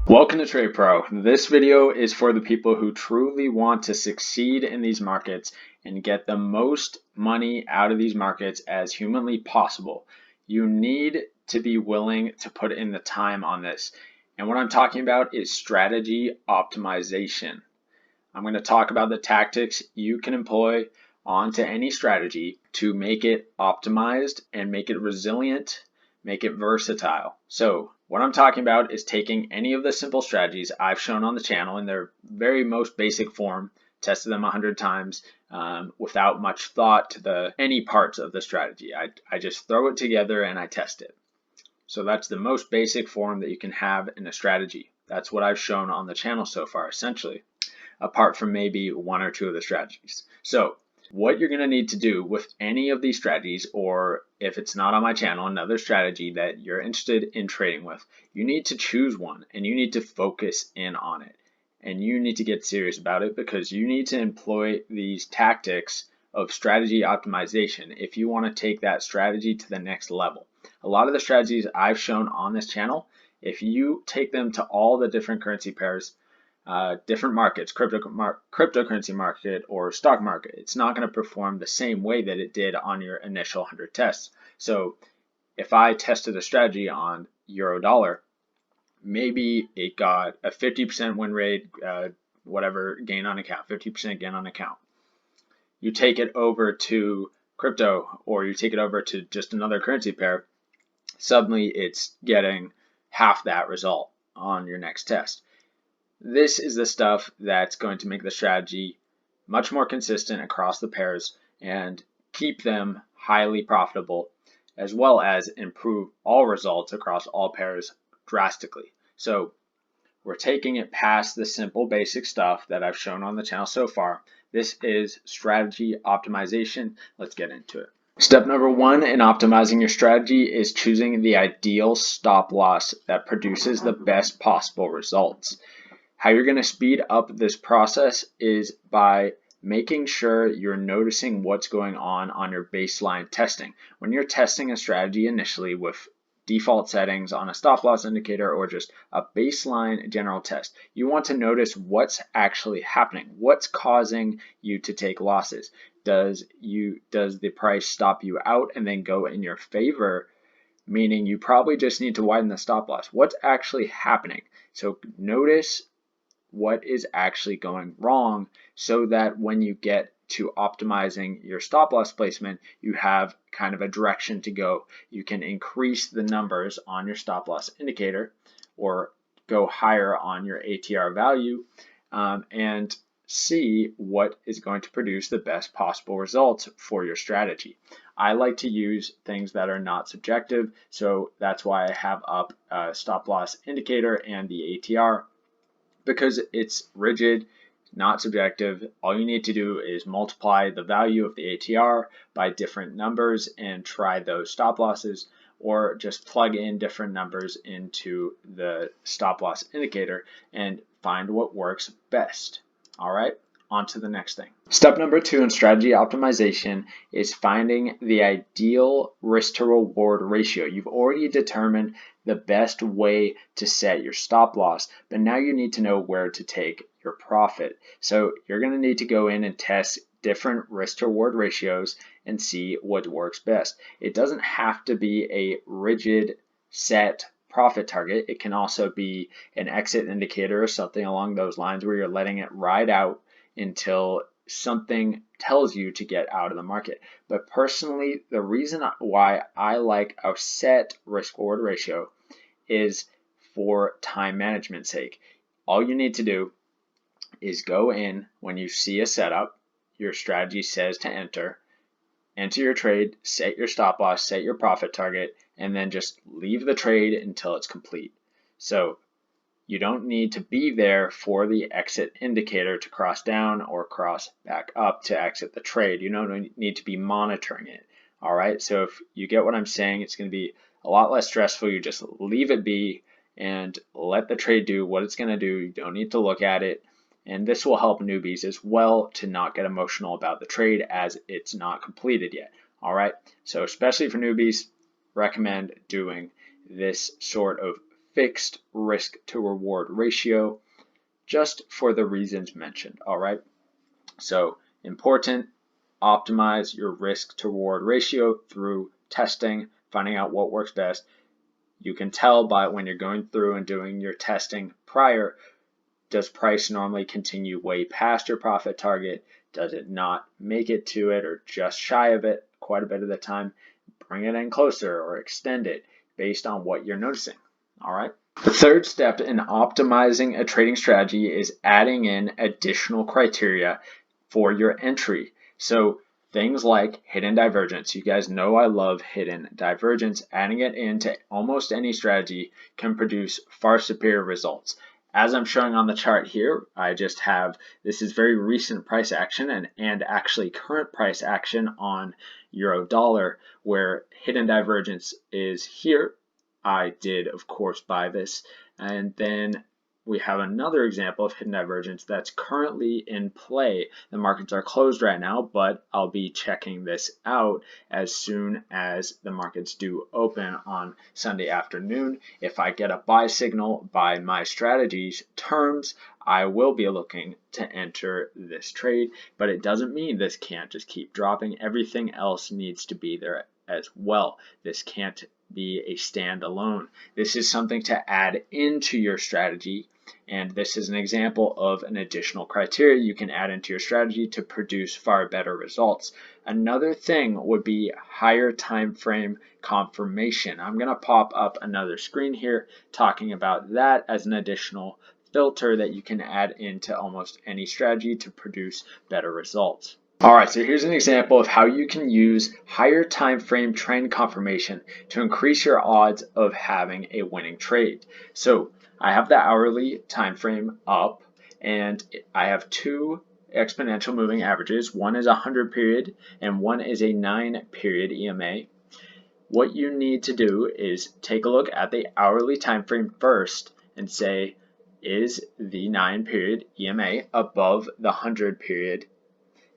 Welcome to Trade Pro. This video is for the people who truly want to succeed in these markets and get the most money out of these markets as humanly possible. You need to be willing to put in the time on this. And what I'm talking about is strategy optimization. I'm going to talk about the tactics you can employ onto any strategy to make it optimized and make it resilient, make it versatile. So what I'm talking about is taking any of the simple strategies I've shown on the channel in their very most basic form, tested them 100 times without much thought to any parts of the strategy. I just throw it together and I test it. So that's the most basic form that you can have in a strategy. That's what I've shown on the channel so far, essentially, apart from maybe one or two of the strategies. So what you're going to need to do with any of these strategies, or if it's not on my channel, another strategy that you're interested in trading with, you need to choose one and you need to focus in on it. And you need to get serious about it because you need to employ these tactics of strategy optimization if you want to take that strategy to the next level. A lot of the strategies I've shown on this channel, if you take them to all the different currency pairs, different markets, cryptocurrency market or stock market, it's not going to perform the same way that it did on your initial 100 tests. So if I tested a strategy on euro dollar, maybe it got a 50% win rate, whatever, gain on account, 50% gain on account. You take it over to crypto or you take it over to just another currency pair, suddenly it's getting half that result on your next test. This is the stuff that's going to make the strategy much more consistent across the pairs and keep them highly profitable, as well as improve all results across all pairs drastically. So we're taking it past the simple basic stuff that I've shown on the channel so far. This is strategy optimization. Let's get into it. Step number one in optimizing your strategy is choosing the ideal stop loss that produces the best possible results. How you're going to speed up this process is by making sure you're noticing what's going on your baseline testing. When you're testing a strategy initially with default settings on a stop loss indicator or just a baseline general test, you want to notice what's actually happening. What's causing you to take losses? Does the price stop you out and then go in your favor? Meaning you probably just need to widen the stop loss. What's actually happening? So notice what is actually going wrong so that when you get to optimizing your stop loss placement, you have kind of a direction to go. You can increase the numbers on your stop loss indicator or go higher on your ATR value and see what is going to produce the best possible results for your strategy. I like to use things that are not subjective, so that's why I have up a stop loss indicator and the ATR. Because it's rigid, not subjective, all you need to do is multiply the value of the ATR by different numbers and try those stop losses, or just plug in different numbers into the stop loss indicator and find what works best. All right, on to the next thing. Step number two in strategy optimization is finding the ideal risk to reward ratio. You've already determined the best way to set your stop loss, but now you need to know where to take your profit. So you're going to need to go in and test different risk to reward ratios and see what works best. It doesn't have to be a rigid set profit target. It can also be an exit indicator or something along those lines where you're letting it ride out until something tells you to get out of the market. But personally, the reason why I like a set risk reward ratio is for time management's sake. All you need to do is go in when you see a setup, your strategy says to enter your trade, set your stop loss, set your profit target, and then just leave the trade until it's complete. So you don't need to be there for the exit indicator to cross down or cross back up to exit the trade. You don't need to be monitoring it. All right, so if you get what I'm saying, it's going to be a lot less stressful. You just leave it be and let the trade do what it's going to do. You don't need to look at it. And this will help newbies as well to not get emotional about the trade as it's not completed yet. All right, so especially for newbies, recommend doing this sort of fixed risk to reward ratio, just for the reasons mentioned. All right. So important, optimize your risk to reward ratio through testing, finding out what works best. You can tell by when you're going through and doing your testing prior, does price normally continue way past your profit target? Does it not make it to it or just shy of it quite a bit of the time? Bring it in closer or extend it based on what you're noticing. All right. The third step in optimizing a trading strategy is adding in additional criteria for your entry. So things like hidden divergence. You guys know I love hidden divergence. Adding it into almost any strategy can produce far superior results. As I'm showing on the chart here, I just have, this is very recent price action and actually current price action on euro dollar, where hidden divergence is here. I did, of course, buy this. And then we have another example of hidden divergence that's currently in play. The markets are closed right now, but I'll be checking this out as soon as the markets do open on Sunday afternoon. If I get a buy signal by my strategy's terms, I will be looking to enter this trade, but it doesn't mean this can't just keep dropping. Everything else needs to be there as well. This can't be a standalone. This is something to add into your strategy, and this is an example of an additional criteria you can add into your strategy to produce far better results. Another thing would be higher time frame confirmation. I'm going to pop up another screen here talking about that as an additional filter that you can add into almost any strategy to produce better results. All right, so here's an example of how you can use higher time frame trend confirmation to increase your odds of having a winning trade. So I have the hourly time frame up, and I have two exponential moving averages. One is a 100 period and one is a 9 period EMA. What you need to do is take a look at the hourly time frame first and say, is the 9 period EMA above the 100 period?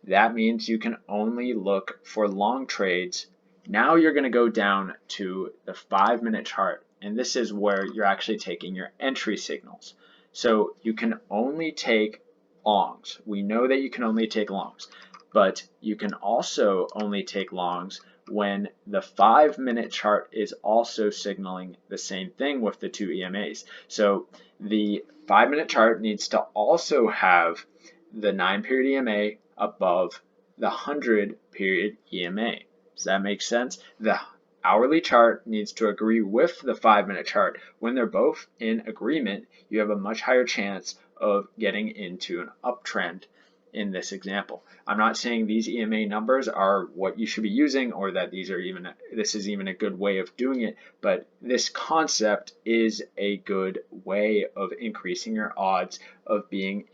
That means you can only look for long trades. Now you're going to go down to the 5-minute chart, and this is where you're actually taking your entry signals. So you can only take longs. We know that you can only take longs, but you can also only take longs when the 5-minute chart is also signaling the same thing with the two EMAs. So the 5-minute chart needs to also have the 9 period EMA above the 100 period EMA. Does that make sense? The hourly chart needs to agree with the 5-minute chart. When they're both in agreement, you have a much higher chance of getting into an uptrend in this example. I'm not saying these EMA numbers are what you should be using or that this is even a good way of doing it, but this concept is a good way of increasing your odds of being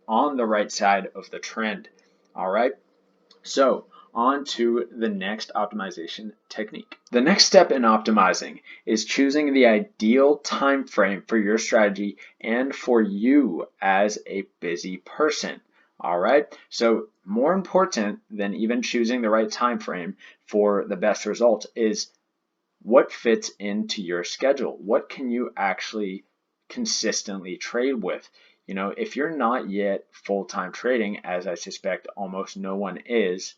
on the right side of the trend. All right, so on to the next optimization technique. The next step in optimizing is choosing the ideal time frame for your strategy and for you as a busy person. All right, so more important than even choosing the right time frame for the best results is what fits into your schedule. What can you actually consistently trade with? You know, if you're not yet full-time trading, as I suspect almost no one is,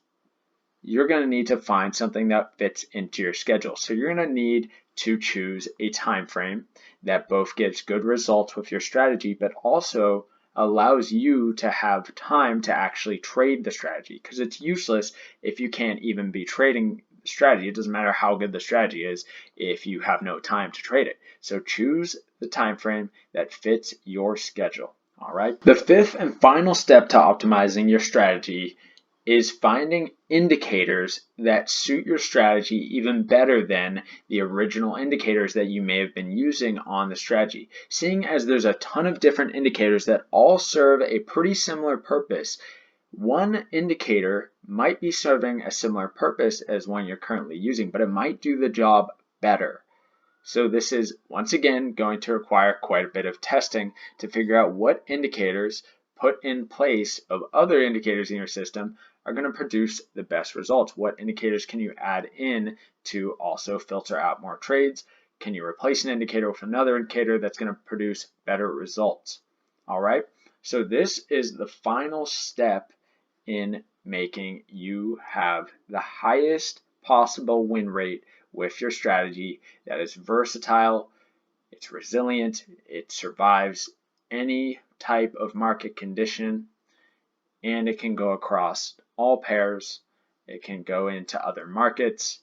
you're going to need to find something that fits into your schedule. So you're going to need to choose a time frame that both gives good results with your strategy, but also allows you to have time to actually trade the strategy, because it's useless if you can't even be trading the strategy. It doesn't matter how good the strategy is if you have no time to trade it. So choose the time frame that fits your schedule. All right. The fifth and final step to optimizing your strategy is finding indicators that suit your strategy even better than the original indicators that you may have been using on the strategy. Seeing as there's a ton of different indicators that all serve a pretty similar purpose, one indicator might be serving a similar purpose as one you're currently using, but it might do the job better. So this is once again going to require quite a bit of testing to figure out what indicators put in place of other indicators in your system are going to produce the best results. What indicators can you add in to also filter out more trades? Can you replace an indicator with another indicator that's going to produce better results? All right. So this is the final step in making you have the highest possible win rate with your strategy that is versatile, it's resilient, it survives any type of market condition, and it can go across all pairs. It can go into other markets.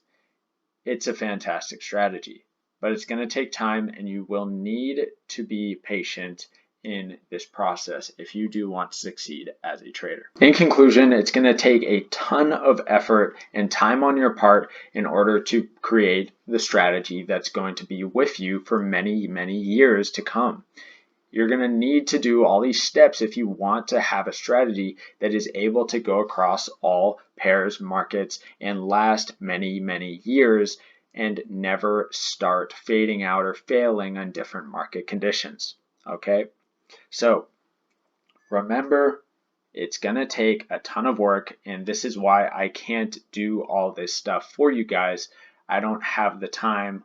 It's a fantastic strategy, but it's going to take time, and you will need to be patient in this process if you do want to succeed as a trader. In conclusion, it's going to take a ton of effort and time on your part in order to create the strategy that's going to be with you for many, many years to come. You're going to need to do all these steps if you want to have a strategy that is able to go across all pairs, markets, and last many, many years and never start fading out or failing on different market conditions. Okay? So remember, it's going to take a ton of work, and this is why I can't do all this stuff for you guys. I don't have the time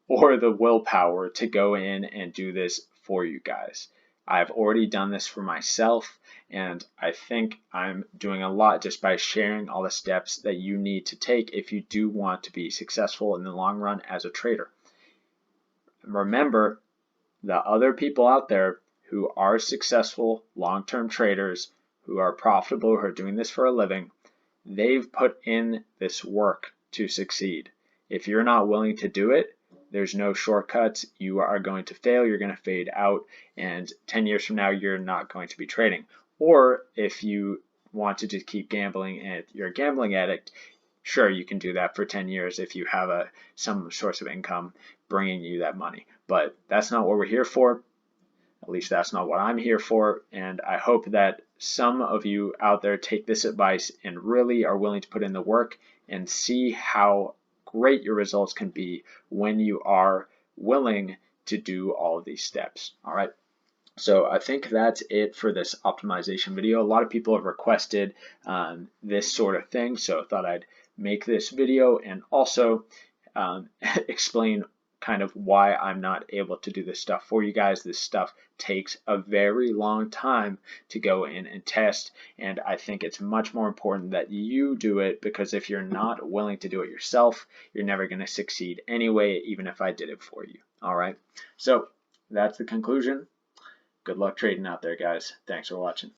or the willpower to go in and do this for you guys. I've already done this for myself, and I think I'm doing a lot just by sharing all the steps that you need to take if you do want to be successful in the long run as a trader. Remember, the other people out there who are successful long-term traders, who are profitable, who are doing this for a living, they've put in this work to succeed. If you're not willing to do it, there's no shortcuts. You are going to fail, you're going to fade out, and 10 years from now, you're not going to be trading. Or if you want to just keep gambling and you're a gambling addict, sure, you can do that for 10 years if you have some source of income bringing you that money. But that's not what we're here for. At least that's not what I'm here for. And I hope that some of you out there take this advice and really are willing to put in the work and see how great your results can be when you are willing to do all of these steps. All right. So I think that's it for this optimization video. A lot of people have requested this sort of thing, so I thought I'd make this video and also explain kind of why I'm not able to do this stuff for you guys. This stuff takes a very long time to go in and test, and I think it's much more important that you do it, because if you're not willing to do it yourself, you're never going to succeed anyway, even if I did it for you. All right, so that's the conclusion. Good luck trading out there, guys. Thanks for watching.